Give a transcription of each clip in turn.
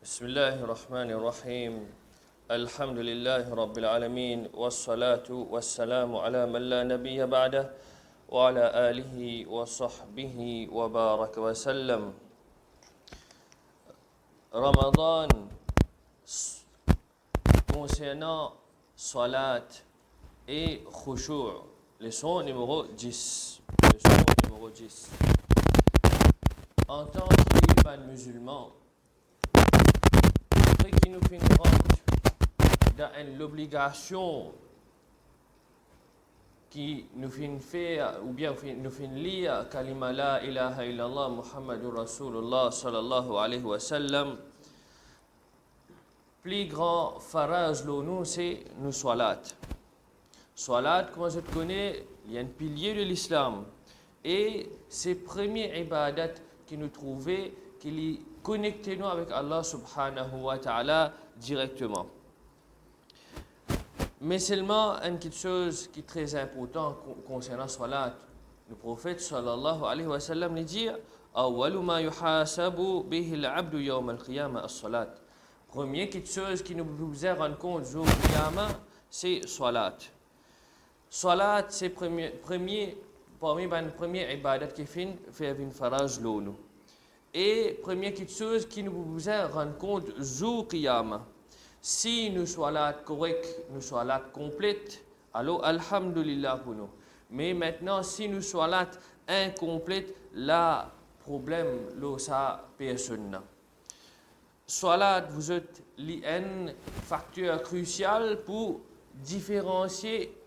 بسم الله الرحمن الرحيم الحمد لله رب العالمين والصلاة والسلام على من لا نبي بعده وعلى آله وصحبه وبارك وسلم. Ramadan, concernant salat et khushu', leçon numéro 10. Leçon numéro 10. En tant qu'imam musulman, ce qui nous fait une dans l'obligation qui nous fait faire ou bien nous fait lire kalima la ilaha illallah Muhammadur Rasulullah sallallahu alayhi wa sallam. Plus grand farage nous c'est nous salat. Salat, comme je te connais, il y a un pilier de l'islam et c'est le premier ibadat qui nous trouvait qui connectait nous avec Allah subhanahu wa ta'ala directement. Mais seulement une petite chose qui est très importante concernant salat. Le prophète sallallahu alayhi wa sallam nous dit أول ما يحاسب به العبد يوم القيامة الصلاة. Première petite chose qui nous faisait rendre compte jour qiyamah, c'est salat. Salat c'est premier parmi les premiers ibadat qui fait une farage l'eau. Et première petite chose qui nous faisait rendre compte jour qiyamah. Si nous salat correct, nous salat complète, alors alhamdulillah pour nous. Mais maintenant, si nous salat incomplète, là, problème, là, ça, personne. Salat, vous êtes un facteur crucial pour différencier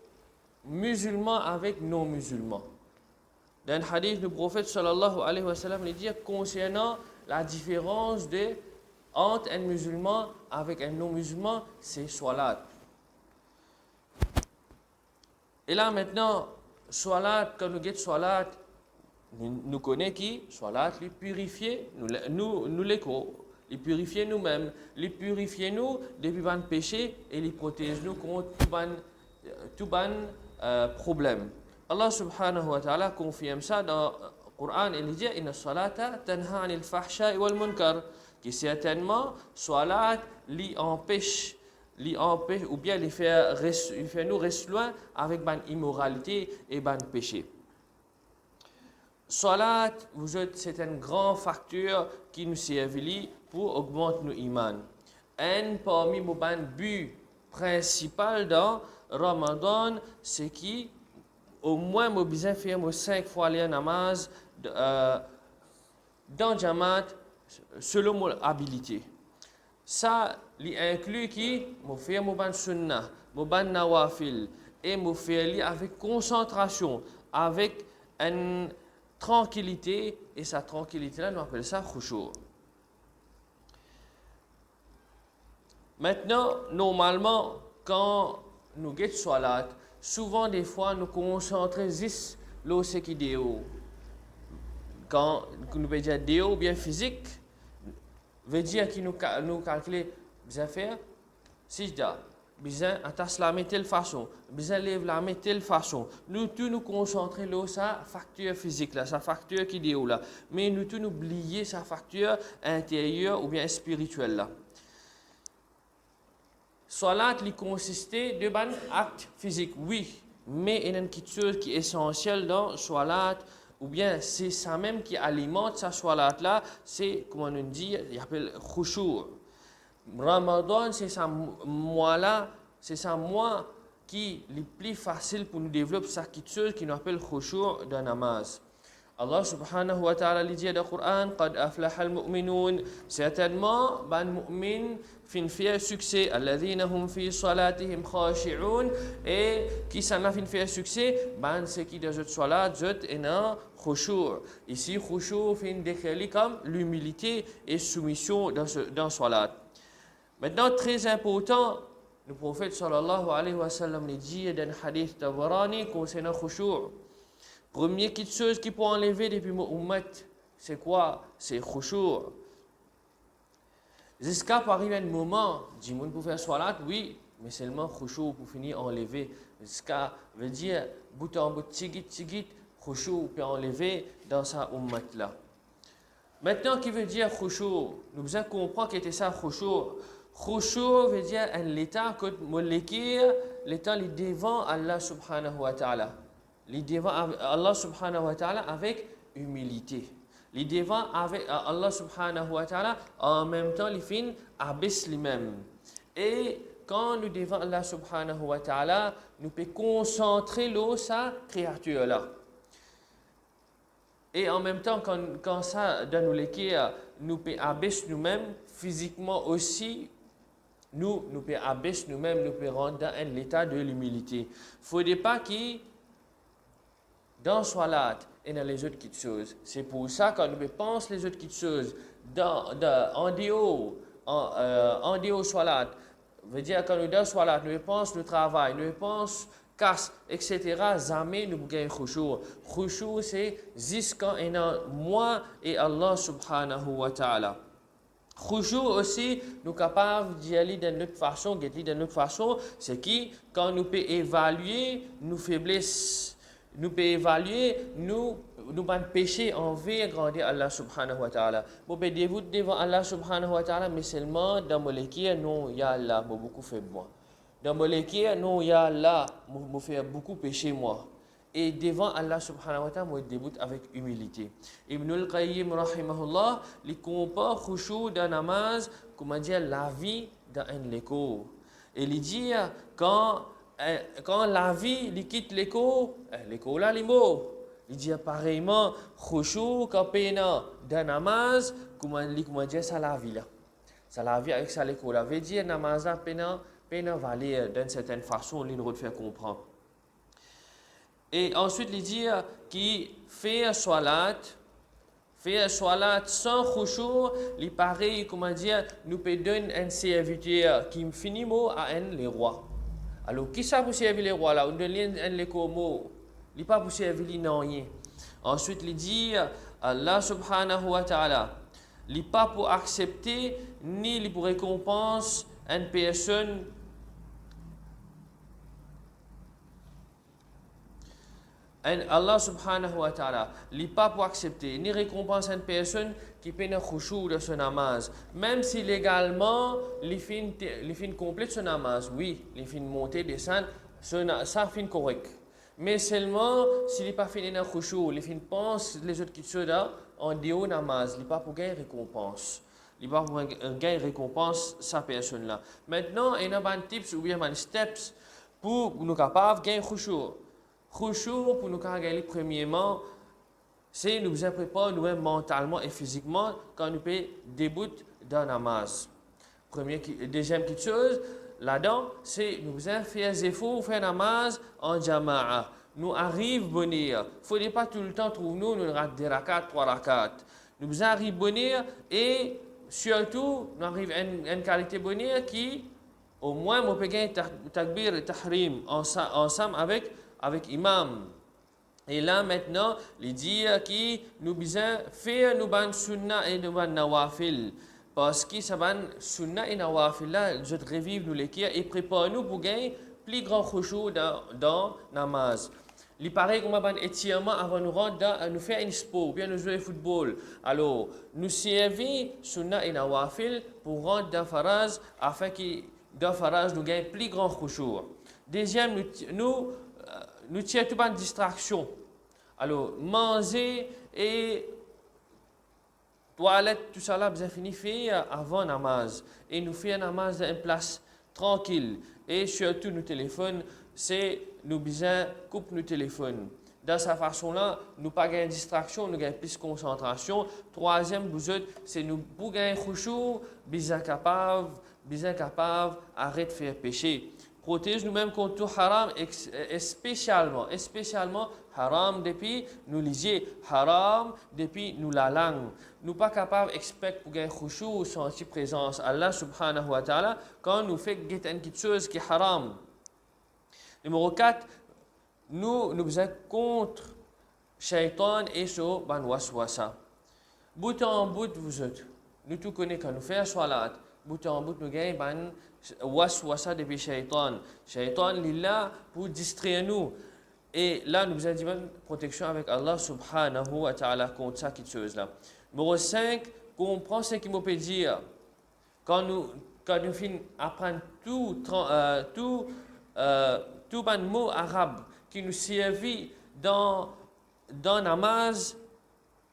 musulmans avec non-musulmans. Dans le hadith du prophète sallallahu alayhi wa sallam, il dit concernant la différence entre un musulman avec un non-musulman, c'est salat. Et là maintenant, salat, quand nous guettons salat, nous connaissons qui? Salat, les purifier, nous les purifier nous-mêmes, les purifier nous depuis le péché et les protéger nous contre tout problème. Allah subhanahu wa ta'ala confirme ça dans le Coran, il dit inna salata tanha anil fahsha'i wal munkar, qui certainement salat li empêche ou bien les faire nous rester loin avec ban immoralité et ban péché. Salat, c'est un grand facteur qui nous sert pour augmenter nos iman. Un parmi nos buts principaux dans Ramadan, c'est qui au moins nous besoin faire 5 fois les namaz dans Jamaat selon mon habilité. Ça inclut qui me faire mon sunnah, mon nawafil et me faire avec concentration, avec une tranquillité et sa tranquillité là nous appelle ça khushu'. Maintenant, normalement quand nous guettons salat, souvent des fois nous concentrons juste sur qui déo. Quand nous veut dire déo ou bien physique, veut dire que nous calculer bien faire sijda, bien attacher la main telle façon, bien lever la main telle façon. Nous tous nous concentrer sur sa facture physique là, sa facture qui déo là, mais nous tous oublier sa facture intérieure ou bien spirituelle là. Salat li consistait de ban acte physique, oui, mais il y a une petite chose qui est essentielle dans salat, ou bien c'est ça même qui alimente sa salat là, c'est comment on dit, il appelle khushu'. Ramadan c'est ça mois là, c'est ça mois qui est plus facile pour nous développer sa petite chose qui nous appelle khushu' dans namaz. Allah subhanahu wa ta'ala dit dans le Coran قد أفلح المؤمنون, certainement ban mu'min fin faire succès الذين هم في صلاتهم خاشعون, et qui s'en a fin faire succès ban c'est qui dans cette salat zot et non khushu'. Ici khushu' fin décrit comme l'humilité et soumission dans salat. Maintenant très important, le prophète sallallahu alayhi wa sallam dit dans le hadith Tabarani concernant khushu'. Première petite chose qui peut enlever depuis mon ummat, c'est quoi? C'est khushu'. Jusqu'à arriver un moment, dis-moi pour faire salat, oui, mais seulement khushu' pour finir enlever. Jusqu'à veut dire bout en bout, tigit, khushu' peut enlever dans sa ummat là. Maintenant, qui veut dire khushu? Nous devons comprendre qu'est ça khushu. Khushu veut dire un état que l'état devant Allah subhanahu wa ta'ala. Devant Allah subhanahu wa ta'ala avec humilité. Les devant avec Allah subhanahu wa ta'ala en même temps les fins abaisse lui-même. Et quand nous devant Allah subhanahu wa ta'ala, nous pouvons concentrer l'eau sa créature là. Et en même temps, quand ça dans nous nous pouvons abaisser nous-mêmes physiquement aussi. Nous pouvons abaisser nous-mêmes, nous pouvons rendre dans un état de l'humilité. Il ne faudrait pas qu'il dans Salat et dans les autres petites choses. C'est pour ça que quand nous pensons les autres petites choses en dehors Salat, veut dire quand nous dans Salat, nous pensons le travail, nous pensons casse, etc. Jamais nous gagnons khushu'. Khushu' c'est jusqu'à moi et Allah subhanahu wa ta'ala. Khushu' aussi, nous sommes capables d'y aller d'une autre façon, c'est qui, quand nous pouvons évaluer nos faiblesses, nous pouvons évaluer nos péchés envers grandir Allah subhanahu wa ta'ala. Vous pouvez dévoter devant Allah subhanahu wa ta'ala, mais seulement dans mon équipe, non, ya Allah, beaucoup fait moi. Dans mon équipe, non, ya Allah, je fais beaucoup péché moi. Et devant Allah subhanahu wa ta'ala, moi débute avec humilité. Ibn al-Qayyim rahimahullah, il compare khushu dans namaz, comment dire, la vie dans un écho. Et il dit, quand la vie il quitte l'écho là, les mots. Il dit pareillement, khushu, quand pena dans namaz, comment dire, ça la vie là. Ça la vie avec ça l'écho là. Veut dire, namaz pena valer d'une certaine façon, il nous fait comprendre. Et ensuite, il dit qu'il fait salat sans khushu', il paraît, comment dire, nous peut donner un serviteur qui finit mot à un les rois. Alors, qui ça pour servir les rois là? On donne un les mots. Il n'est pas pour servir les rien. Ensuite, il dit Allah subhanahu wa ta'ala, il n'est pas pour accepter ni pour récompense une personne. Allah subhanahu wa ta'ala n'est pas pour accepter ni récompenser une personne qui peine khushu de son namaz. Même si légalement, les fins complètent son namaz, oui, les fins montées, descendre, ça fin correct. Mais seulement s'il n'est pas fini dans khushu, les fins pensent les autres qui sont là en dehors namaz, il n'est pas pour gagner récompense. Il n'est pas pour gagner récompense sa personne là. Maintenant, il y a un tips ou bien un steps pour nous capables de gagner khushu'. Khushu' pour nous gagner premièrement, c'est nous préparer nous-mêmes mentalement et physiquement quand nous pouvons débuter dans la namaz. Deuxième petite chose, là-dedans, c'est nous faire des efforts, faire namaz en jama'a. Nous arrivons bonheur. Il ne faudrait pas tout le temps trouver nous rate des rakats, 3 rakats. Nous arrivons bonheur et surtout, nous arrivons à une qualité bonheur qui, au moins, nous pouvons gagner takbir et tahrim ensemble avec imam. Et là maintenant, il dit que nous besoin faire nous ban sunna et nous ban nawafil. Parce que ça ban sunna et nawafil là, je revive nous l'équire et prépare nous pour gagner plus grand khushu dans namaz. Il paraît qu'on va ban étirement avant nous rendre nous faire un sport, bien nous jouer au football. Alors, nous servir sunna et nawafil pour rendre dans faraz afin que dans faraz nous gagne plus grand khushu. Deuxième, nous tirons tout pas de distraction. Alors, manger et toilette, tout ça là, vous avez fini faire avant namaz. Et nous faisons namaz dans une place tranquille. Et surtout, nos téléphones, c'est nous besoin couper nos téléphones. Dans cette façon-là, nous pas gagner distraction, nous gagnons plus de concentration. Troisième, c'est nous pour gagner khushu', bien capable, arrête de faire péché. Protège nous-mêmes contre tout haram, et spécialement haram depuis nous lisier, haram depuis nous la langue. Nous pas capables d'expecter pour gagner khushu' ou sentir présence Allah subhanahu wa ta'ala quand nous faisons quelque chose qui est haram. Numéro 4, nous besoin contre shaitan et son ban waswasa. Bout en bout, vous autres, nous tout connaissons quand nous faisons salat, bout en bout, nous gagnons ban waswasa depuis shaitan. Shaitan est là pour distraire nous. Et là, nous avons une protection avec Allah subhanahu wa ta'ala contre ça, cette chose-là. Numéro 5, comprends ce qu'il peut dire. Quand nous finissons apprendre tout un mot arabe qui nous servit dans namaz,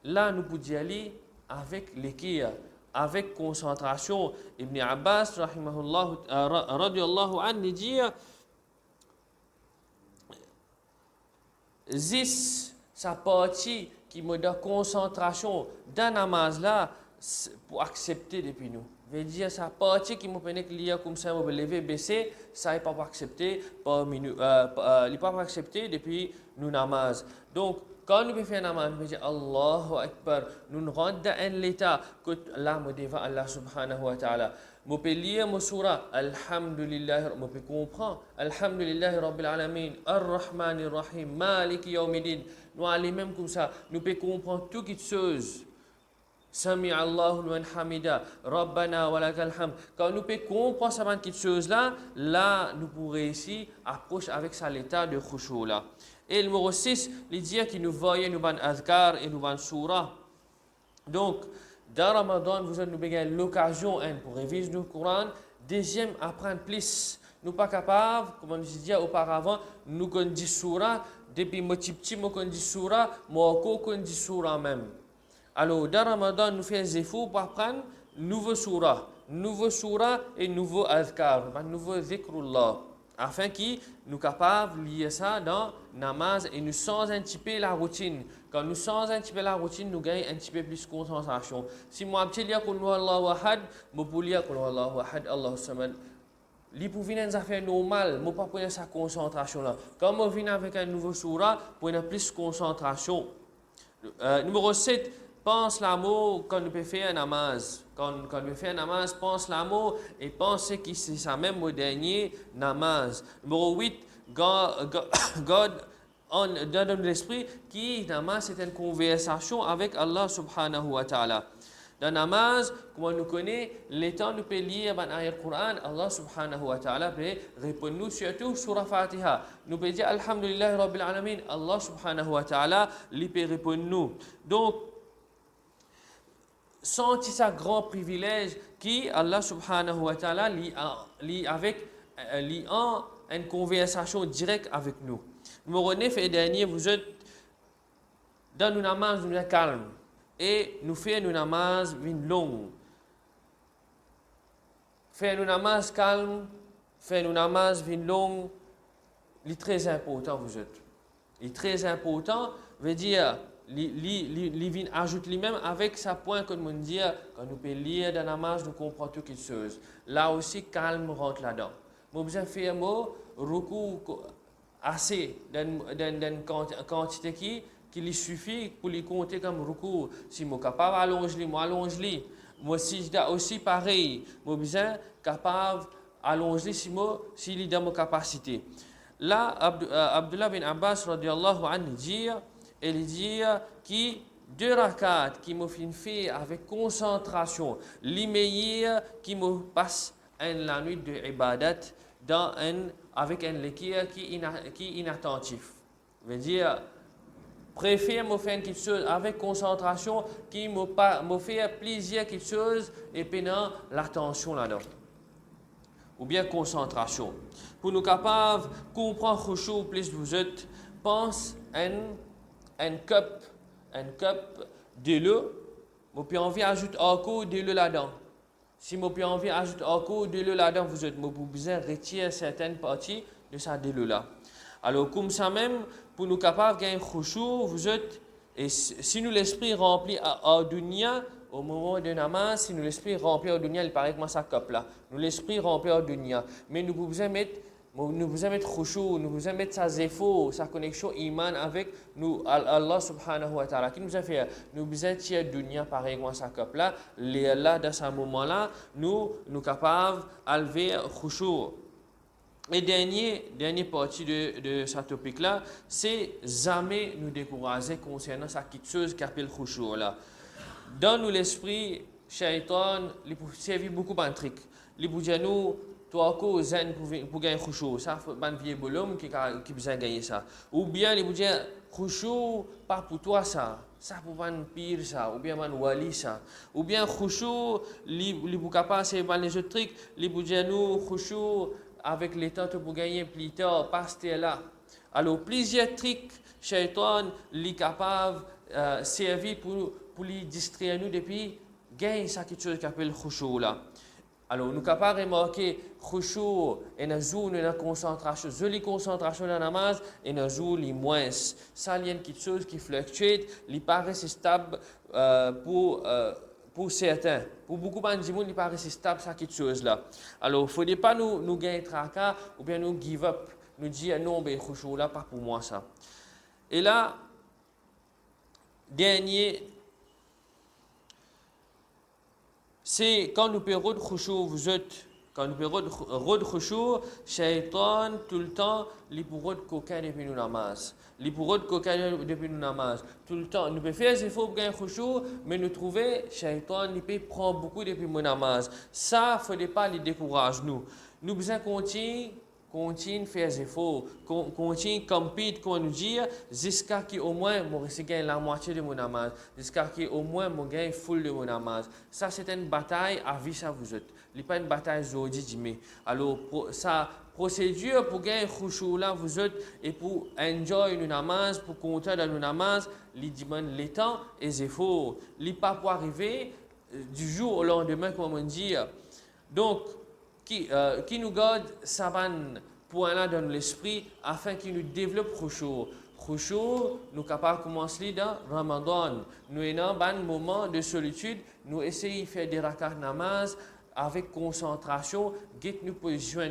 là nous pouvons y aller avec l'équerre, avec concentration. Ibn Abbas, radiyallahu anhu, dit Zis, sa partie qui me donne concentration dans namaz là pour accepter depuis nous. Veut dire sa partie qui me permet de lire comme ça, me lever, baisser, ça n'est pas accepté il pas accepté depuis nous namaz. Donc quand nous faisons namaz, nous disons Allahu Akbar, nous rentrons dans l'état que là me devant Allah subhanahu wa ta'ala. Nous pouvons lire mon surah Alhamdulillah, nous pouvons comprendre Alhamdulillah Rabbil Alamin, Ar-Rahman Ar-Rahim, Malik Yawmiddin. Nous allons même comme ça, nous pouvons comprendre toutes choses. Sami Allahu liman hamida, Rabbana wa lakal hamd. Quand nous pouvons comprendre ces petites choses-là, là, nous pouvons réussir à approcher avec ça l'état de khushu là. Et le numéro 6, il dit qu'il nous voyait nous ban azkar et nous ban surah. Donc, dans Ramadan, vous avez l'occasion pour réviser le Coran. Deuxième, apprendre plus. Nous ne sommes pas capables, comme on disait auparavant, nous connaissons surah. Depuis que je nous connaissons surah, moi, je connais surah même. Alors, dans Ramadan, nous faisons des efforts pour apprendre nouveau surah et nouveau azkar, nouveau zikrullah, afin que nous soyons capables de lire ça dans namaz et nous sans un petit peu la routine. Quand nous sans un petit peu la routine, nous gagnons un petit peu plus de concentration. Si moi, je lis Qul huwallahu ahad, je peux lire Qul huwallahu ahad, Allahu samad. Les pour venir des affaires normales, je ne peux pas prendre sa concentration là. Quand je viens avec un nouveau surah, pour avoir plus de concentration. Numéro 7. Pense l'amour quand nous pouvons faire un namaz. Quand nous faisons un namaz, pense l'amour et pense que c'est ça même au dernier namaz. Numéro 8, God donne l'esprit qui namaz c'est une conversation avec Allah subhanahu wa ta'ala. Dans namaz, comme nous connaissons, les temps nous pouvons lire dans le Coran, Allah subhanahu wa ta'ala peut répondre nous surtout sur la Fatiha. Nous pouvons dire Alhamdulillah Rabbil Alamin, Allah subhanahu wa ta'ala lui peut répondre nous. Donc, sentir ce grand privilège qui Allah subhanahu wa ta'ala lit en une conversation directe avec nous. Numéro 9 et dernier, vous êtes dans nos namaz, nous sommes calmes et nous faisons nos namaz longues. Faire nos namaz calmes, faire nos namaz longues, c'est très important vous êtes. C'est très important, veut dire il ajoute lui-même avec sa point que nous dit quand nous pouvons lire dans la namaz, nous comprenons toutes les choses. Là aussi, calme rentre là-dedans. Nous besoin faire mot recours assez d'une quantité qui lui suffit pour lui compter comme recours. Si je suis capable d'allonger, moi allonge-les. Moi si je aussi pareil, je suis besoin capable d'allonger s'il est dans ma capacité. Là, Abdullah bin Abbas radiyallahu anhu dit il dit que 2 rakats qui me fait avec concentration, les meilleurs qui me passe la nuit de ibadat avec un l'équerre qui est inattentif. Veut dire, préfère me faire quelque chose avec concentration qui me fait plaisir quelque chose et pendant l'attention là-dedans. Ou bien concentration. Pour nous capables de comprendre khushu plus vous êtes, pense un cup de l'eau, je peux envie d'ajouter encore de l'eau là-dedans. Si je peux envie d'ajouter encore de l'eau là-dedans, vous êtes besoin de retirer certaines parties de ça de l'eau là. Alors comme ça même, pour nous capables de gagner khushu, vous êtes, et si nous l'esprit rempli à dunya, au moment de namaz, si nous l'esprit rempli à dunya, il paraît que moi ça cup là. Nous l'esprit rempli à dunya, mais nous pouvons mettre khushu, nous pouvons mettre sa zéfo, sa connexion iman avec nous, Allah subhanahu wa ta'ala. Qui nous a fait, nous besoin tirer dunya pareil comme ça cup là, là dans ce moment là, nous capables d'élever khushu. Et dernière partie de ce topic là, c'est jamais nous décourager concernant sa petite chose qui appelle khushu là. Dans nous l'esprit, shaitan, il peut servir beaucoup de trucs. Il peut dire nous toi ko zen pour gagner khushu, ça ban vieux bonhomme qui besoin gagner ça. Ou bien il peut dire khushu pas pour toi ça. ça pour un pire ça, ou bien un wali ça, ou bien khushu, li vous capable c'est les autres trucs, li vous dire nous khushu avec les temps pour gagner plus tard, passer là. Alors plusieurs trucs, shaitan li capable servir pour les distraire nous depuis gagner ça quelque chose qui appelle khushu là. Alors, nous sommes capables de remarquer khushu et nous avons une concentration, jolie concentration dans la namaz et nous avons les moins. Ça, il y a quelque chose qui fluctue, qui paraît stable pour certains. Pour beaucoup de gens, il paraît stable, ça quelque chose là. Alors, il ne faudrait pas nous gagner tracas ou bien nous give up, nous dire non, ben khushu là, pas pour moi ça. Et là, dernier. C'est quand nous perdons de khushu, vous êtes, quand nous perdons de khushu, shaitan tout le temps, il pourra de coca depuis nous namaz. Il pourra de coca depuis nous namaz. Tout le temps, nous pouvons faire des efforts pour gagner khushu, mais nous trouver, shaitan, il peut prendre beaucoup depuis nous namaz. Ça, il ne faut pas les décourager nous. Nous besoin continue faire des efforts, continue compete, comme nous dit, jusqu'à ce qu'au moins, je gagne la moitié de mon namaz, jusqu'à ce qu'au moins, je gagne full de mon namaz. Ça, c'est une bataille à vie, ça vous êtes. Ce n'est pas une bataille aujourd'hui, mais alors, ça, procédure pour gagner khushu là, vous êtes, et pour enjoy une namaz, pour compter dans une namaz, il demande le temps et les efforts. Il n'est pas pour arriver du jour au lendemain, comme on dit. Donc, qui nous garde ça point là dans l'esprit afin qu'il nous développe khushu. Khushu, nous capables de commencer dans Ramadan. Nous avons un moment de solitude, nous essayons de faire des rakat namaz avec concentration, nous position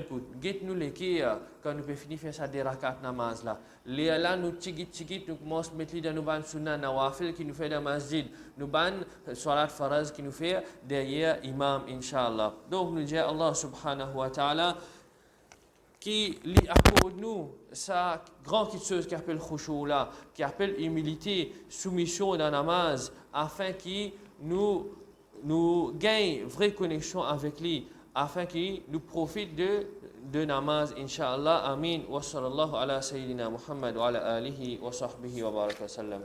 nous les quand nous pouvons finir faire ça des rakat namaz là. Là nous tigit nous commençons à mettre dans nos ban sunnah nawafil qui nous fait dans masjid, nous ban salat faraz qui nous fait derrière imam inshallah. Donc nous disons Allah subhanahu wa ta'ala qui lui accorde nous sa grande chose qui appelle khushu là, qui appelle humilité, soumission dans namaz afin qu'il nous gagne vraie connexion avec lui, afin qu'il nous profite de namaz, inshallah. Amin. Wa sallallahu ala sayyidina Muhammad wa ala alihi wa sahbihi wa baraka sallam.